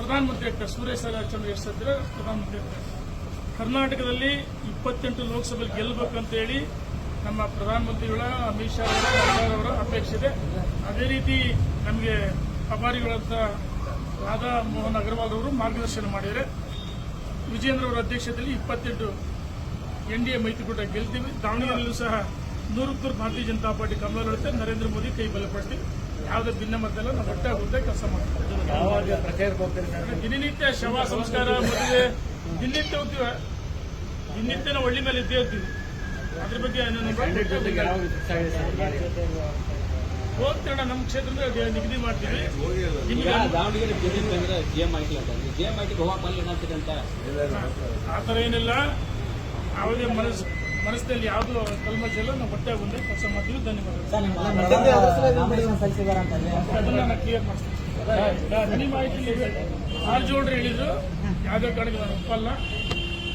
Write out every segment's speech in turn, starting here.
ಪ್ರಧಾನಮಂತ್ರಿ ಆಗ್ತಾರೆ. ಸುರೇಶ್ ಚಂದ್ರ ಎಷ್ಟು ಸತ್ತಿರ ಪ್ರಧಾನಮಂತ್ರಿ ಆಗ್ತಾರೆ. ಕರ್ನಾಟಕದಲ್ಲಿ 28 ಲೋಕಸಭೆಯಲ್ಲಿ ಗೆಲ್ಲಬೇಕಂತ ಹೇಳಿ ನಮ್ಮ ಪ್ರಧಾನಮಂತ್ರಿಗಳ ಅಮಿತ್ ಶಾ ಅವರ ಅಪೇಕ್ಷೆ ಇದೆ. ಅದೇ ರೀತಿ ನಮಗೆ ಪ್ರಭಾರಿಗಳಂತ ರಾಧಾ ಮೋಹನ್ ಅಗರ್ವಾಲ್ ಅವರು ಮಾರ್ಗದರ್ಶನ ಮಾಡಿದ್ದಾರೆ. ವಿಜೇಂದ್ರ ಅವರ ಅಧ್ಯಕ್ಷತೆಯಲ್ಲಿ 28 NDA ಮೈತ್ರಿಕೂಟ ಗೆಲ್ತೀವಿ. ದಾವಣಗೆರೆಯಲ್ಲೂ ಸಹ 100 ಭಾರತೀಯ ಜನತಾ ಪಾರ್ಟಿ ಕಮಲರುತ್ತೆ. ನರೇಂದ್ರ ಮೋದಿ ಕೈ ಬಲಪಡಿಸ್ತೀವಿ. ಯಾವುದೇ ಭಿನ್ನಮತ ನಾವು ಒಟ್ಟಾಗುತ್ತೆ ಕೆಲಸ ಮಾಡ್ತೀವಿ. ದಿನನಿತ್ಯ ಶವ ಸಂಸ್ಕಾರ ಮದುವೆ ದಿನನಿತ್ಯ ಹೋಗ್ತೀವಿ. ದಿನನಿತ್ಯ ನಾವು ಹಳ್ಳಿ ಮೇಲೆ ಇದ್ದೇ ಹೋಗ್ತೀವಿ. ಅದ್ರ ಬಗ್ಗೆ ಹೋಗ್ತೀರಣ್ಣ. ನಮ್ಮ ಕ್ಷೇತ್ರದಲ್ಲಿ ನಿಗದಿ ಮಾಡ್ತೀವಿ. ಆ ಥರ ಏನಿಲ್ಲ. ಯಾವುದೇ ಮನಸ್ಸಿನಲ್ಲಿ ಯಾವುದು ಕಲ್ಮಶ ಇಲ್ಲ. ನಾವು ಒಟ್ಟಾಗಿ ಒಂದೇ ಕೆಲಸ ಮಾಡ್ತೀವಿ. ಅದನ್ನ ನಾನು ಕ್ಲಿಯರ್ ಮಾಡ್ತೀನಿ. ನಿಮ್ಮ ಮಾಹಿತಿ ಕಾರಜೋಳರು ಹೇಳಿದ್ರು. ಯಾವುದೇ ಕಾರಣಕ್ಕೆ ನಾನು ಒಪ್ಪಲ್ಲ.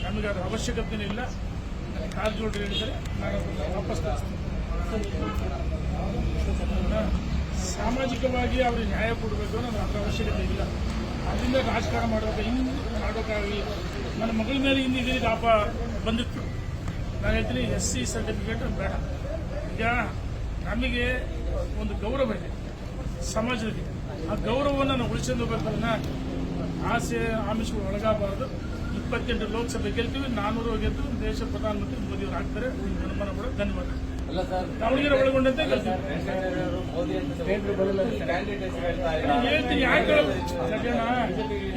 ನಮಗೆ ಅದರ ಅವಶ್ಯಕತೆನೇ ಇಲ್ಲ. ಕಾರಜೋಳರು ಹೇಳಿದರೆ ನಾನು ಅದನ್ನು ವಾಪಸ್ ತರಿಸ್ತೀನಿ. ಸಾಮಾಜಿಕವಾಗಿ ಅವ್ರಿಗೆ ನ್ಯಾಯ ಕೊಡಬೇಕು ಅನ್ನೋ ಅದರ ಅವಶ್ಯಕತೆ ಇಲ್ಲ. ಅದರಿಂದ ರಾಜಕಾರಣ ಮಾಡೋಕ್ಕಾಗಲಿ. ನನ್ನ ಮಗಳ ಮೇಲೆ ಇದೇ ಆಪ ಬಂದಿತ್ತು. ನಾನು ಹೇಳ್ತೀನಿ SC ಸರ್ಟಿಫಿಕೇಟ್ ಬೇಡ. ಈಗ ನಮಗೆ ಒಂದು ಗೌರವ ಇದೆ ಸಮಾಜದಲ್ಲಿ. ಆ ಗೌರವವನ್ನು ನಾವು ಉಳಿಸ್ಕೊಂಡು ಹೋಗ್ಬೇಕನ್ನ ಆಸೆ ಆಮಿಷಗಳು ಒಳಗಾಗಬಾರದು. 28 ಲೋಕಸಭೆ ಗೆಲ್ತೀವಿ. 400 ಗೆದ್ದು ದೇಶ ಪ್ರಧಾನಮಂತ್ರಿ ಮೋದಿ ಅವರು ಆಗ್ತಾರೆ. ಅನುಮಾನ ಕೂಡ ಧನ್ಯವಾದ. ದಾವಣಗೆರೆ ಒಳಗೊಂಡಂತೆ ಹೇಳ್ತೀನಿ. ಯಾಕೆ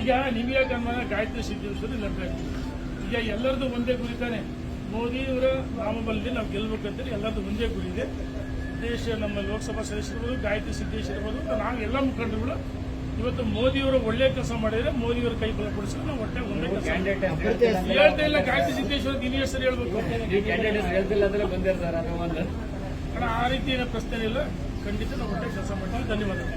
ಈಗ ನಿಮಗೆ ಅನುಮಾನ ಗಾಯತ್ರಿ ಸಿದ್ದೇಶ್ವರಿ ಲಭ್ಯ. ಈಗ ಎಲ್ಲರದು ಒಂದೇ ಗುರಿ ತಾನೆ. ಮೋದಿಯವರ ನಾಮಬಲದಲ್ಲಿ ನಾವು ಗೆಲ್ಲಬೇಕಂತೇಳಿ ಎಲ್ಲರದು ಒಂದೇ ಗುರಿ ಇದೆ. ದೇಶ ನಮ್ಮ ಲೋಕಸಭಾ ಸದಸ್ಯರು ಗಾಯತ್ರಿ ಸಿದ್ದೇಶ್ವರ ಇರ್ಬೋದು. ನಾವು ಎಲ್ಲ ಮುಖಂಡರುಗಳು ಇವತ್ತು ಮೋದಿಯವರು ಒಳ್ಳೆ ಕೆಲಸ ಮಾಡಿದ್ರೆ ಮೋದಿಯವರ ಕೈ ಬಲಪಡಿಸಿದ್ರೆ ನಾವು ಒಟ್ಟೆ ಒಂದೇ ಕೆಲಸ ಹೇಳ್ತಾ ಇಲ್ಲ. ಗಾಯತ್ರಿ ಸಿದ್ದೇಶ್ವರ ದಿನ ಹೆಸರು ಹೇಳ್ಬೇಕು. ಆ ರೀತಿ ಏನೋ ಪ್ರಶ್ನೆ ಇಲ್ಲ. ಖಂಡಿತ ನಾವು ಒಟ್ಟೆ ಕೆಲಸ ಮಾಡ್ತೀವಿ. ಧನ್ಯವಾದಗಳು.